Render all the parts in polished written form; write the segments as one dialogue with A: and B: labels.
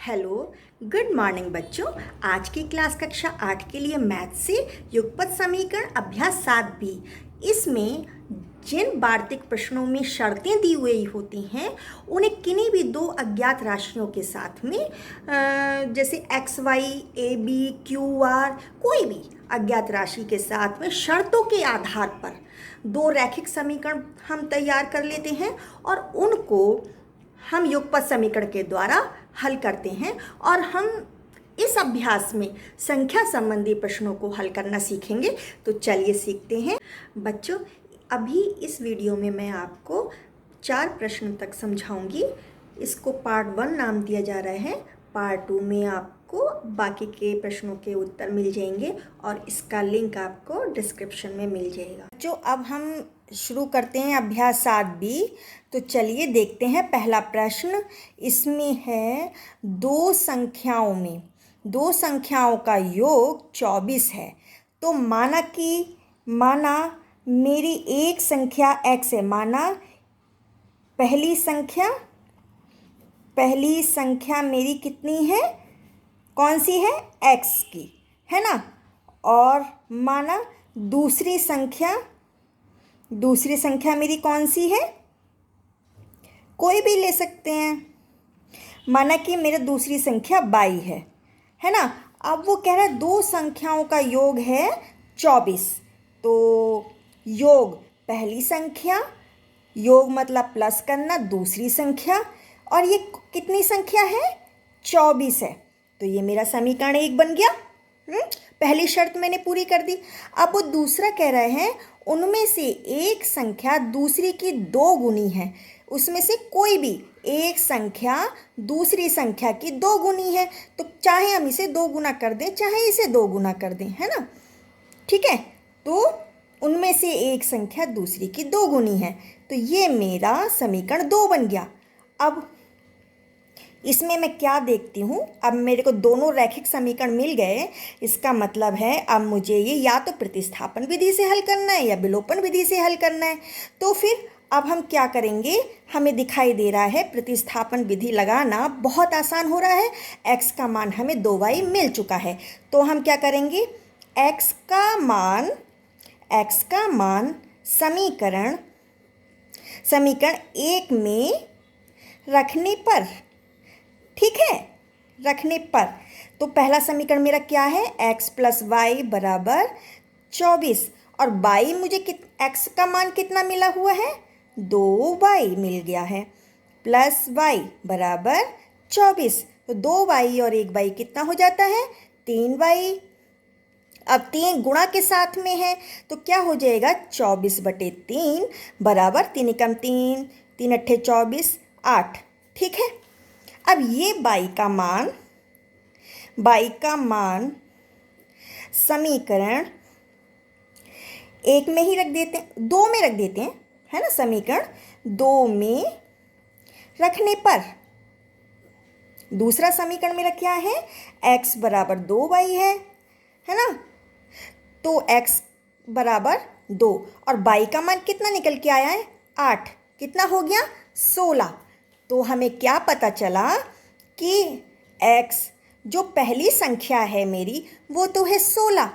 A: Hello, good morning बच्चों। आज की क्लास कक्षा 8 के लिए मैथ से युगपत समीकरण अभ्यास 7b। इसमें जिन वार्तिक प्रश्नों में शर्तें दी हुई होती हैं उन्हें किन्हीं भी दो अज्ञात राशियों के साथ में जैसे X Y A B Q R कोई भी अज्ञात राशि के साथ में शर्तों के आधार पर दो रैखिक समीकरण हम तैयार कर लेते हैं और उनको हम युगपत समीकरण के द्वारा हल करते हैं और हम इस अभ्यास में संख्या संबंधी प्रश्नों को हल करना सीखेंगे। तो चलिए सीखते हैं बच्चों। अभी इस वीडियो में मैं आपको 4 प्रश्न तक समझाऊंगी। इसको पार्ट 1 नाम दिया जा रहा है। पार्ट 2 में आपको बाकी के प्रश्नों के उत्तर मिल जाएंगे और इसका लिंक आपको डिस्क्रिप्शन में मिल जाएगा। जो अब हम शुरू करते हैं अभ्यास 7b। तो चलिए देखते हैं पहला प्रश्न। इसमें है दो संख्याओं का योग 24 है। तो माना मेरी एक संख्या x है। माना पहली संख्या मेरी कितनी है, कौन सी है, x की है ना। और माना दूसरी संख्या मेरी कौन सी है, कोई भी ले सकते हैं। माना कि मेरा दूसरी संख्या y है ना। अब वो कह रहा है दो संख्याओं का योग है 24। तो योग पहली संख्या, योग मतलब प्लस करना दूसरी संख्या, और ये कितनी संख्या है, 24 है। तो ये मेरा समीकरण 1 बन गया। पहली शर्त मैंने पूरी कर दी। अब वो दूसरा कह रहे हैं उनमें से एक संख्या दूसरी की 2 गुनी है। उसमें से कोई भी एक संख्या दूसरी संख्या की 2 गुनी है। तो चाहे हम इसे 2 गुना कर दें, चाहे इसे 2 गुना कर दें, है ना। ठीक है, तो उनमें से एक संख्या दूसरी की 2 गुनी है। तो ये मेरा समीकरण 2 बन गया। अब इसमें मैं क्या देखती हूँ, अब मेरे को दोनों रैखिक समीकरण मिल गए। इसका मतलब है अब मुझे ये या तो प्रतिस्थापन विधि से हल करना है या विलोपन विधि से हल करना है। तो फिर अब हम क्या करेंगे, हमें दिखाई दे रहा है प्रतिस्थापन विधि लगाना बहुत आसान हो रहा है। x का मान हमें 2y मिल चुका है। तो हम क्या करेंगे, x का मान समीकरण 1 में रखने पर, ठीक है, रखने पर, तो पहला समीकरण मेरा क्या है, x + y = 24। और y मुझे x का मान कितना मिला हुआ है, 2y मिल गया है, प्लस y = 24। तो 2y और 1y कितना हो जाता है, 3y। अब 3 गुणा के साथ में है तो क्या हो जाएगा, 24/3 बराबर 3 × 3, 3 × 8 = 24, 8। ठीक है। अब ये y का मान समीकरण 1 में ही रख देते हैं, 2 में रख देते हैं, है ना। समीकरण 2 में रखने पर दूसरा समीकरण मेरा क्या है, x = 2y है ना। तो x = 2 और y का मान कितना निकल के आया है, 8। कितना हो गया, 16। तो हमें क्या पता चला कि x जो पहली संख्या है मेरी वो तो है 16,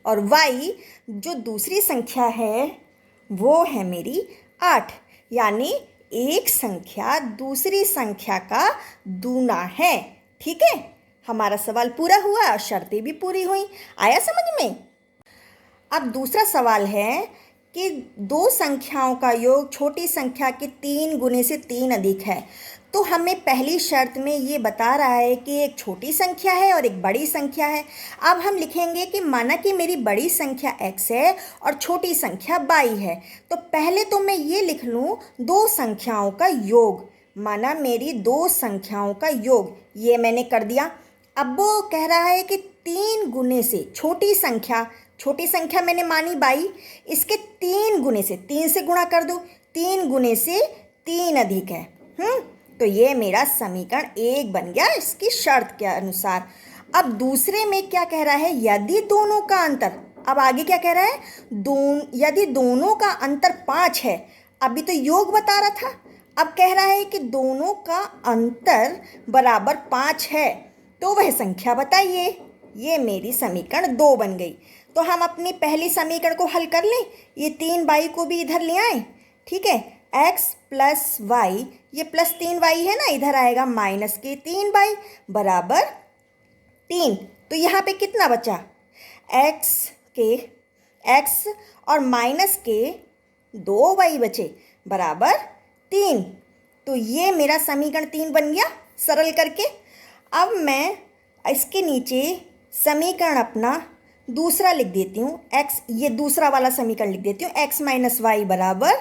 A: और y जो दूसरी संख्या है वो है मेरी 8। यानी एक संख्या दूसरी संख्या का दूना है। ठीक है, हमारा सवाल पूरा हुआ और शर्तें भी पूरी हुई। आया समझ में। अब दूसरा सवाल है कि दो संख्याओं का योग छोटी संख्या के 3 गुने से 3 अधिक है। तो हमें पहली शर्त में ये बता रहा है कि एक छोटी संख्या है और एक बड़ी संख्या है। अब हम लिखेंगे कि माना कि मेरी बड़ी संख्या x है और छोटी संख्या y है। तो पहले तो मैं ये लिख लूँ दो संख्याओं का योग। माना मेरी दो संख्याओं का योग, ये मैंने कर दिया। अब वो कह रहा है कि 3 गुने से छोटी संख्या मैंने मानी y, इसके 3 गुने से, 3 से गुणा कर दो, 3 गुने से 3 अधिक है। तो ये मेरा समीकरण 1 बन गया इसकी शर्त के अनुसार। अब दूसरे में क्या कह रहा है, यदि दोनों का अंतर, अब आगे क्या कह रहा है, यदि दोनों का अंतर 5 है। अभी तो योग बता रहा था, अब कह रहा है कि दोनों का अंतर बराबर 5 है, तो वह संख्या बताइए। ये मेरी समीकरण 2 बन गई। तो हम अपनी पहली समीकरण को हल कर लें। ये 3y को भी इधर ले आए, ठीक है। x प्लस वाई, ये प्लस 3y है ना, इधर आएगा माइनस के 3y बराबर 3। तो यहाँ पे कितना बचा, x और माइनस के 2y बचे बराबर 3। तो ये मेरा समीकरण 3 बन गया सरल करके। अब मैं इसके नीचे समीकरण अपना दूसरा लिख देती हूँ, x, ये दूसरा वाला समीकरण लिख देती हूँ, x माइनस वाई बराबर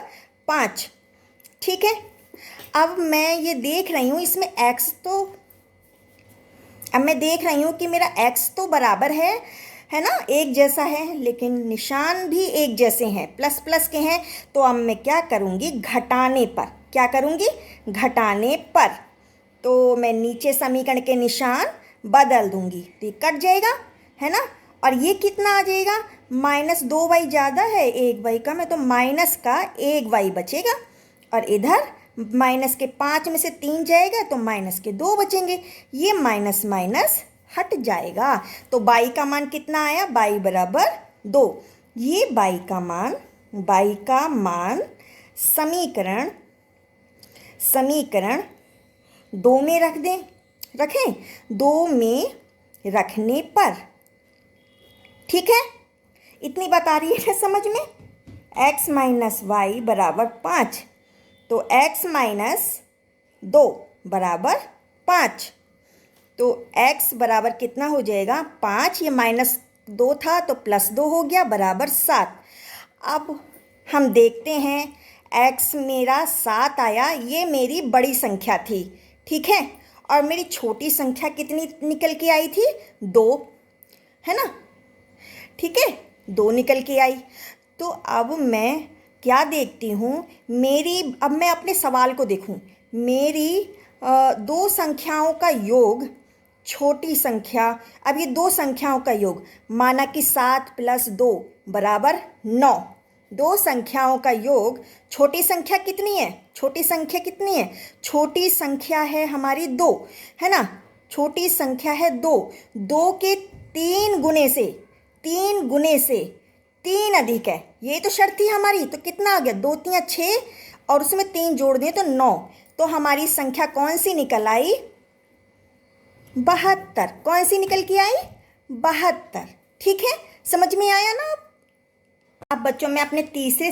A: 5, ठीक है। अब मैं ये देख रही हूँ इसमें x तो, अब मैं देख रही हूँ कि मेरा x तो बराबर है ना, एक जैसा है, लेकिन निशान भी एक जैसे हैं, प्लस प्लस के हैं। तो अब मैं क्या करूँगी, घटाने पर, क्या करूँगी, घटाने पर। तो मैं नीचे समीकरण के निशान बदल दूँगी, तो ये कट जाएगा, है ना। और ये कितना आ जाएगा, -2y ज़्यादा है 1y कम है, तो माइनस का 1y बचेगा। और इधर माइनस के 5 में से 3 जाएगा तो माइनस के 2 बचेंगे। ये माइनस माइनस हट जाएगा। तो बाई का मान कितना आया, बाई बराबर 2। ये बाई का मान समीकरण 2 में रखें 2 में रखने पर, ठीक है। इतनी बात आ रही है समझ में। x माइनस वाई बराबर 5, तो x माइनस 2 बराबर 5। तो x बराबर कितना हो जाएगा, 5, ये -2 था तो +2 हो गया बराबर 7। अब हम देखते हैं x मेरा 7 आया, ये मेरी बड़ी संख्या थी, ठीक है। और मेरी छोटी संख्या कितनी निकल के आई थी, 2, है ना, ठीक है, 2 निकल के आई। तो अब मैं क्या देखती हूँ, अब मैं अपने सवाल को देखूँ, मेरी 2 संख्याओं का योग, छोटी संख्या, अब ये 2 संख्याओं का योग, माना कि 7 + 2 बराबर 9। 2 संख्याओं का योग, छोटी संख्या कितनी है, छोटी संख्या है हमारी 2, है ना, छोटी संख्या है 2। 2 के 3 गुने से 3 अधिक है, ये तो शर्त थी हमारी। तो कितना आ गया, 2 × 3 = 6 और उसमें 3 जोड़ दें तो 9। तो हमारी संख्या कौन सी निकल आई, 72। कौन सी निकल के आई, 72, ठीक है। समझ में आया ना। अब बच्चों मैं अपने तीसरे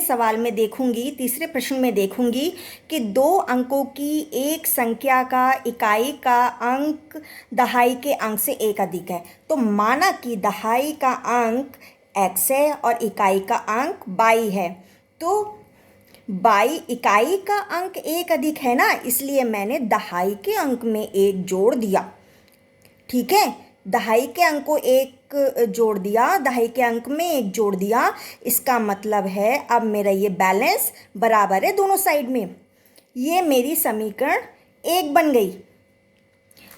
A: प्रश्न में देखूंगी कि 2 अंकों की एक संख्या का इकाई का अंक दहाई के अंक से 1 अधिक है। तो माना कि दहाई का अंक x है और इकाई का अंक y है, तो इकाई का अंक 1 अधिक है ना, इसलिए मैंने दहाई के अंक में 1 जोड़ दिया, ठीक है। दहाई के अंक को 1 जोड़ दिया, दहाई के अंक में 1 जोड़ दिया। इसका मतलब है अब मेरा ये बैलेंस बराबर है दोनों साइड में। ये मेरी समीकरण 1 बन गई।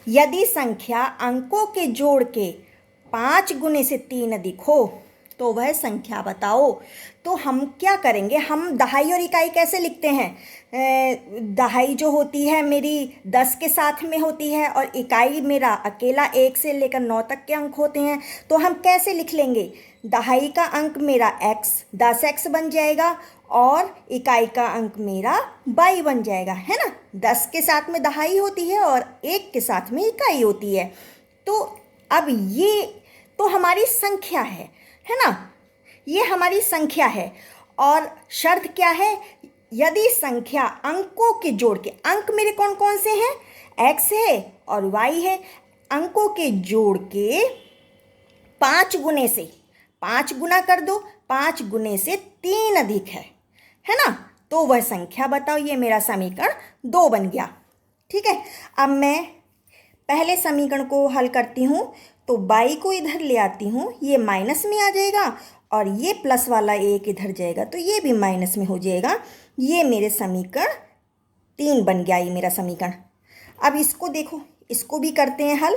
A: यदि संख्या अंकों के जोड़ के 5 गुने से 3 अधिक हो तो वह संख्या बताओ। तो हम क्या करेंगे, हम दहाई और इकाई कैसे लिखते हैं, दहाई जो होती है मेरी 10 के साथ में होती है और इकाई मेरा अकेला 1 से लेकर 9 तक के अंक होते हैं। तो हम कैसे लिख लेंगे, दहाई का अंक मेरा x 10x बन जाएगा और इकाई का अंक मेरा y बन जाएगा, है ना। 10 के साथ में दहाई होती है और 1 के साथ में इकाई होती है। तो अब ये तो हमारी संख्या है ना, ये हमारी संख्या है। और शर्त क्या है, यदि संख्या अंकों के जोड़ के, अंक मेरे कौन कौन से हैं, x है और y है, अंकों के जोड़ के 5 गुने से, 5 गुना कर दो, 5 गुने से 3 अधिक है ना, तो वह संख्या बताओ। ये मेरा समीकरण 2 बन गया, ठीक है। अब मैं पहले समीकरण को हल करती हूँ, तो y को इधर ले आती हूँ, ये माइनस में आ जाएगा और ये प्लस वाला 1 इधर जाएगा तो ये भी माइनस में हो जाएगा। ये मेरे समीकरण 3 बन गया, ये मेरा समीकरण। अब इसको देखो, इसको भी करते हैं हल।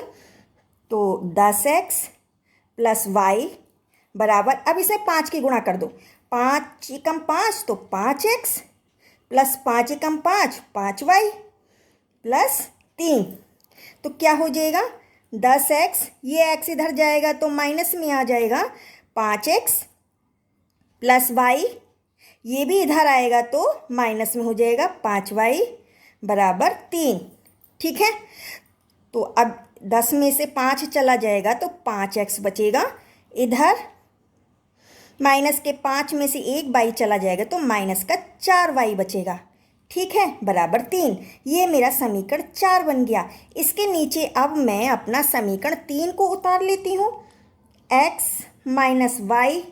A: तो 10x + y बराबर, अब इसे 5 की गुणा कर दो, 5 × 5 तो 5x, प्लस 5 एकम 5, 5y प्लस 3, तो क्या हो जाएगा 10x, ये x इधर जाएगा तो माइनस में आ जाएगा 5x प्लस y, ये भी इधर आएगा तो माइनस में हो जाएगा 5y बराबर 3। ठीक है, तो अब 10 में से 5 चला जाएगा तो 5x बचेगा, इधर माइनस के 5 में से 1 y चला जाएगा तो माइनस का 4y बचेगा। ठीक है, बराबर 3। ये मेरा समीकरण 4 बन गया। इसके नीचे अब मैं अपना समीकरण 3 को उतार लेती हूँ। x माइनस वाई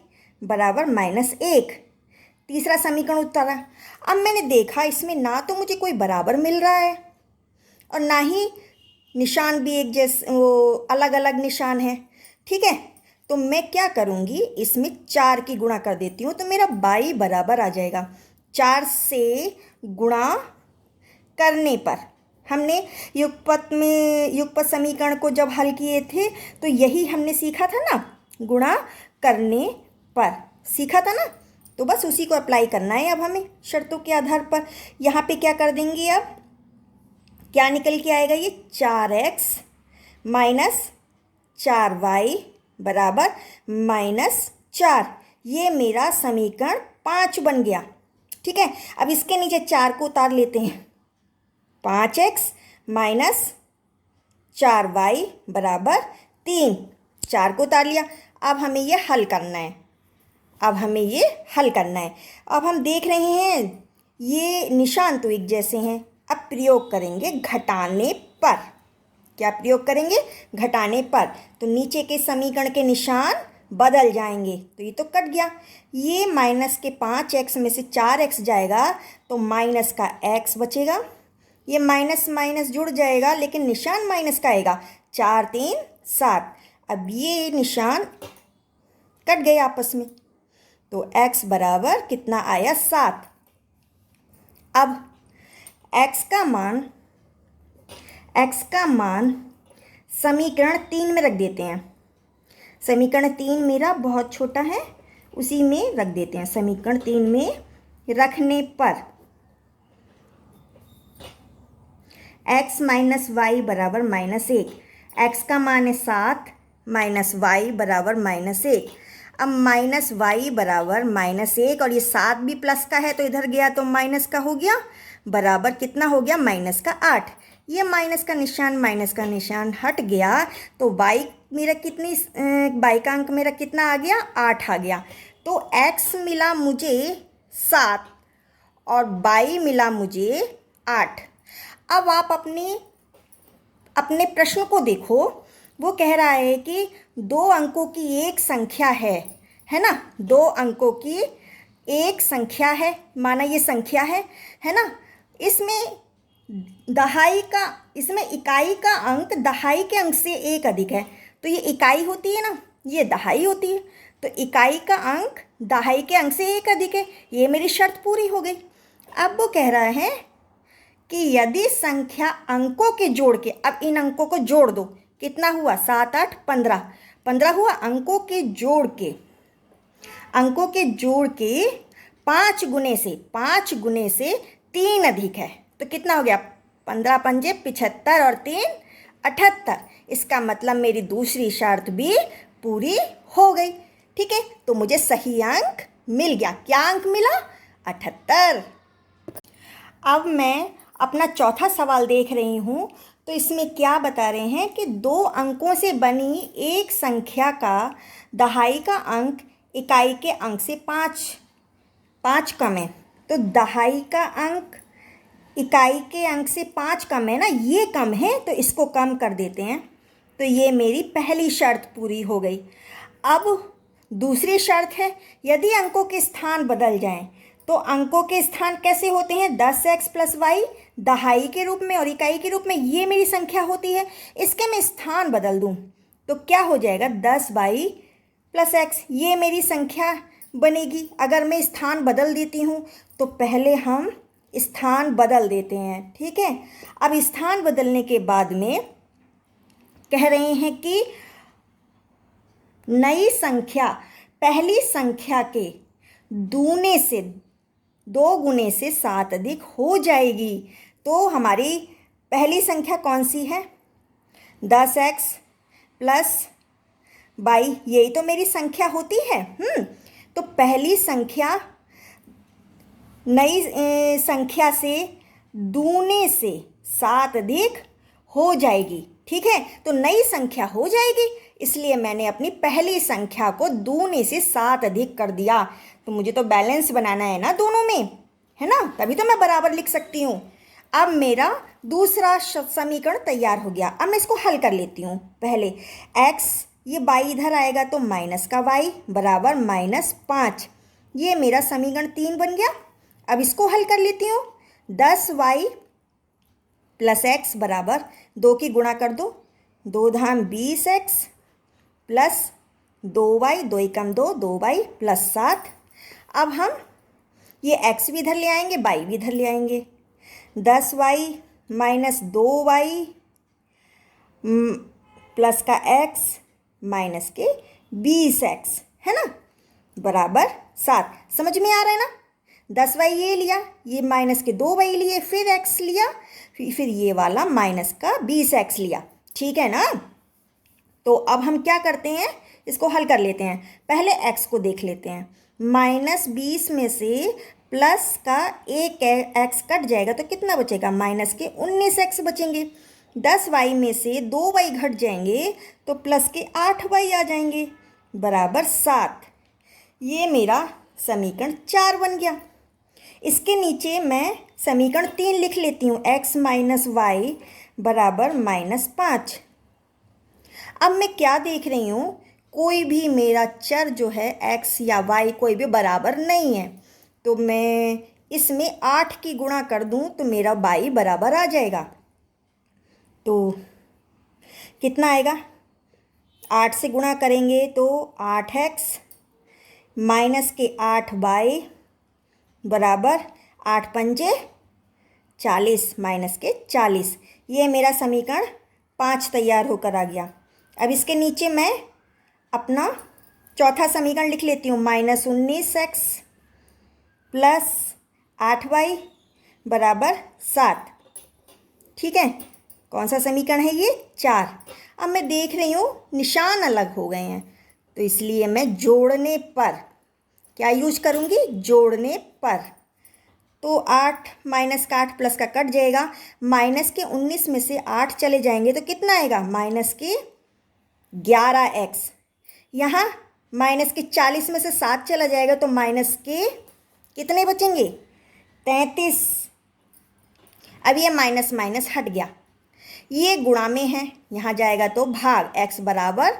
A: बराबर -1, तीसरा समीकरण उतारा। अब मैंने देखा इसमें ना तो मुझे कोई बराबर मिल रहा है और ना ही निशान भी एक जैसे वो अलग अलग निशान है। ठीक है, तो मैं क्या करूँगी, इसमें 4 की गुणा कर देती हूँ तो मेरा y बराबर आ जाएगा 4 से गुणा करने पर। हमने युगपत समीकरण को जब हल किए थे तो यही हमने सीखा था ना, गुणा करने पर सीखा था ना, तो बस उसी को अप्लाई करना है अब हमें शर्तों के आधार पर। यहाँ पे क्या कर देंगे, अब क्या निकल के आएगा, ये 4x माइनस 4y बराबर -4, ये मेरा समीकरण 5 बन गया। ठीक है, अब इसके नीचे 4 को उतार लेते हैं। 5x माइनस 4y बराबर 3, 4 को उतार लिया। अब हमें ये हल करना है, अब हम देख रहे हैं ये निशान तो एक जैसे हैं। अब प्रयोग करेंगे घटाने पर। क्या प्रयोग करेंगे, घटाने पर। तो नीचे के समीकरण के निशान बदल जाएंगे, तो ये तो कट गया। ये माइनस के 5x में से 4x जाएगा तो माइनस का x बचेगा। ये माइनस माइनस जुड़ जाएगा लेकिन निशान माइनस का आएगा, 4 3 7। अब ये निशान कट गए आपस में, तो x बराबर कितना आया, 7। अब x का मान समीकरण 3 में रख देते हैं। समीकरण 3 मेरा बहुत छोटा है, उसी में रख देते हैं। समीकरण 3 में रखने पर x माइनस वाई बराबर -1, x का मान है 7 माइनस वाई बराबर -1। अब माइनस वाई बराबर -1 और ये 7 भी प्लस का है तो इधर गया तो माइनस का हो गया, बराबर कितना हो गया, -8। ये माइनस का निशान हट गया तो y का अंक मेरा कितना आ गया, 8 आ गया। तो x मिला मुझे 7 और y मिला मुझे 8। अब आप अपने प्रश्न को देखो, वो कह रहा है कि 2 अंकों की एक संख्या है ना, 2 अंकों की एक संख्या है, माना ये संख्या है ना। इसमें इकाई का अंक दहाई के अंक से एक अधिक है, तो ये इकाई होती है ना, ये दहाई होती है, तो इकाई का अंक दहाई के अंक से एक अधिक है। ये मेरी शर्त पूरी हो गई। अब वो कह रहा है कि यदि संख्या अंकों के जोड़ के, अब इन अंकों को जोड़ दो, कितना हुआ, 7 8 15 हुआ। अंकों के जोड़ के 5 गुने से 3 अधिक है, तो कितना हो गया, 15 पंजे 75 और 3 78। इसका मतलब मेरी दूसरी शर्त भी पूरी हो गई। ठीक है, तो मुझे सही अंक मिल गया। क्या अंक मिला, 78। अब मैं अपना चौथा सवाल देख रही हूँ, तो इसमें क्या बता रहे हैं कि 2 अंकों से बनी एक संख्या का दहाई का अंक इकाई के अंक से 5 कम है। तो दहाई का अंक इकाई के अंक से 5 कम है ना, ये कम है तो इसको कम कर देते हैं। तो ये मेरी पहली शर्त पूरी हो गई। अब दूसरी शर्त है, यदि अंकों के स्थान बदल जाएं, तो अंकों के स्थान कैसे होते हैं, 10x प्लस वाई दहाई के रूप में और इकाई के रूप में, ये मेरी संख्या होती है। इसके मैं स्थान बदल दूं तो क्या हो जाएगा, 10y प्लस x, ये मेरी संख्या बनेगी। अगर मैं स्थान बदल देती हूँ तो पहले हम स्थान बदल देते हैं। ठीक है, अब स्थान बदलने के बाद में कह रहे हैं कि नई संख्या पहली संख्या के दूने से 2 गुने से 7 अधिक हो जाएगी। तो हमारी पहली संख्या कौन सी है? 10x प्लस 22, यही तो मेरी संख्या होती है। तो पहली संख्या नई संख्या से दूने से 7 अधिक हो जाएगी। ठीक है, तो नई संख्या हो जाएगी, इसलिए मैंने अपनी पहली संख्या को दूने से 7 अधिक कर दिया। तो मुझे तो बैलेंस बनाना है ना दोनों में, है ना, तभी तो मैं बराबर लिख सकती हूँ। अब मेरा दूसरा समीकरण तैयार हो गया। अब मैं इसको हल कर लेती हूँ। पहले x, ये y इधर आएगा तो माइनस का y बराबर -5, ये मेरा समीकरण 3 बन गया। अब इसको हल कर लेती हूँ। 10y प्लस x बराबर 2 की गुणा कर दो, 2 धाम 20x प्लस 2y, 2 एकम 2, 2y प्लस 7। अब हम ये x भी इधर ले आएंगे, y भी इधर ले आएंगे। 10y माइनस 2y प्लस का x माइनस के 20x, है ना, बराबर 7। समझ में आ रहा है ना? 10y ये लिया, ये माइनस के 2y लिए, फिर x लिया, फिर ये वाला माइनस का 20x लिया। ठीक है ना? तो अब हम क्या करते हैं, इसको हल कर लेते हैं। पहले x को देख लेते हैं। -20 में से प्लस का एक x कट जाएगा तो कितना बचेगा? माइनस के 19x बचेंगे। 10y में से 2y घट जाएंगे तो प्लस के 8y आ जाएंगे, बराबर 7। ये मेरा समीकरण 4 बन गया। इसके नीचे मैं समीकरण 3 लिख लेती हूँ। x माइनस वाई बराबर -5। अब मैं क्या देख रही हूँ, कोई भी मेरा चर जो है x या y कोई भी बराबर नहीं है, तो मैं इसमें 8 की गुणा कर दूँ तो मेरा y बराबर आ जाएगा। तो कितना आएगा? 8 से गुणा करेंगे तो 8x माइनस के 8y बराबर 8 पंजे 40 माइनस के 40। ये मेरा समीकरण 5 तैयार होकर आ गया। अब इसके नीचे मैं अपना चौथा समीकरण लिख लेती हूँ। -19x प्लस 8y बराबर 7। ठीक है, कौन सा समीकरण है ये? 4। अब मैं देख रही हूँ निशान अलग हो गए हैं, तो इसलिए मैं जोड़ने पर क्या यूज करूँगी? जोड़ने पर। तो 8 माइनस का 8 प्लस का कट जाएगा, माइनस के 19 में से 8 चले जाएंगे तो कितना आएगा? माइनस के 11x। यहाँ माइनस के 40 में से 7 चला जाएगा तो माइनस के कितने बचेंगे? 33। अब ये माइनस माइनस हट गया, ये गुणा में है, यहाँ जाएगा तो भाग। x बराबर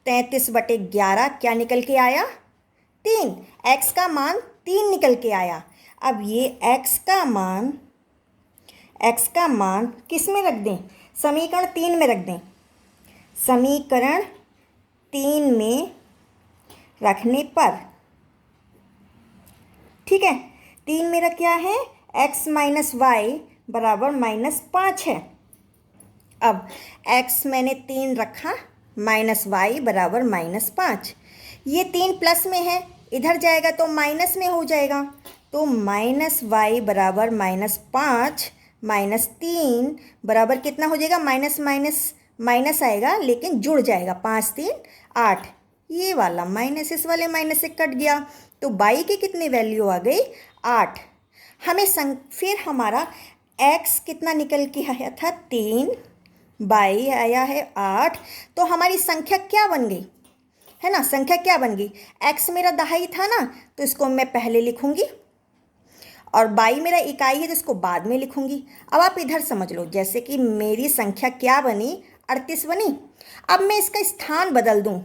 A: 33/11 क्या निकल के आया? 3। x का मान 3 निकल के आया। अब ये x का मान किस में रख दें? समीकरण 3 में रख दें। समीकरण 3 में रखने पर, ठीक है, 3 मेरा क्या है? x माइनस वाई बराबर -5 है। अब x मैंने 3 रखा, माइनस वाई बराबर -5। ये 3 प्लस में है, इधर जाएगा तो माइनस में हो जाएगा, तो -y बराबर -5 -3 बराबर कितना हो जाएगा? माइनस माइनस माइनस आएगा लेकिन जुड़ जाएगा, 5 3 8। ये वाला माइनस इस वाले माइनस से कट गया, तो y की कितनी वैल्यू आ गई? 8। हमें फिर हमारा x कितना निकल के आया था? 3, y आया है 8। तो हमारी संख्या क्या बन गई, है ना? संख्या क्या बन गई? x मेरा दहाई था ना, तो इसको मैं पहले लिखूंगी, और y मेरा इकाई है तो इसको बाद में लिखूंगी। अब आप इधर समझ लो, जैसे कि मेरी संख्या क्या बनी? 38 बनी। अब मैं इसका स्थान बदल दूं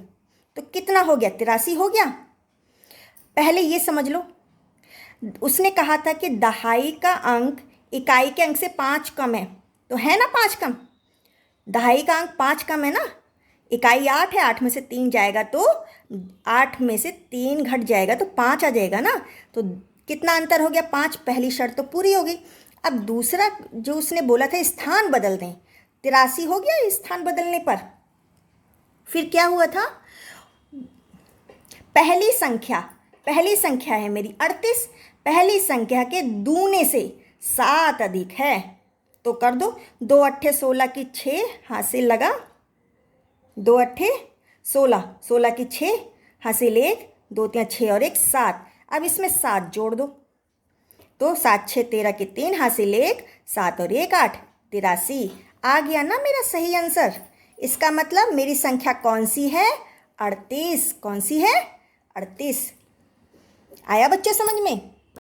A: तो कितना हो गया? 83 हो गया। पहले ये समझ लो, उसने कहा था कि दहाई का अंक इकाई के अंक से 5 कम है, तो है ना 5 कम? दहाई का अंक 5 कम है ना, इकाई 8 है, 8 में से 3 जाएगा तो 8 में से 3 घट जाएगा तो 5 आ जाएगा ना। तो कितना अंतर हो गया? 5। पहली शर्त तो पूरी हो गई। अब दूसरा जो उसने बोला था स्थान बदल दें, 83 हो गया स्थान बदलने पर। फिर क्या हुआ था? पहली संख्या है मेरी 38, पहली संख्या के दूने से 7 अधिक है तो कर दो। 2 अट्ठे 16 की 6, हासिल लगा। 2 अट्ठे 16, 16 की 6, हासिल 1, 2 3 6 और 1 7। अब इसमें 7 जोड़ दो तो 7 6 13 की 3, हासिल 1, 7 और 1 8, 83। आ गया ना मेरा सही आंसर। इसका मतलब मेरी संख्या कौन सी है? 38। कौन सी है? 38। आया बच्चे समझ में?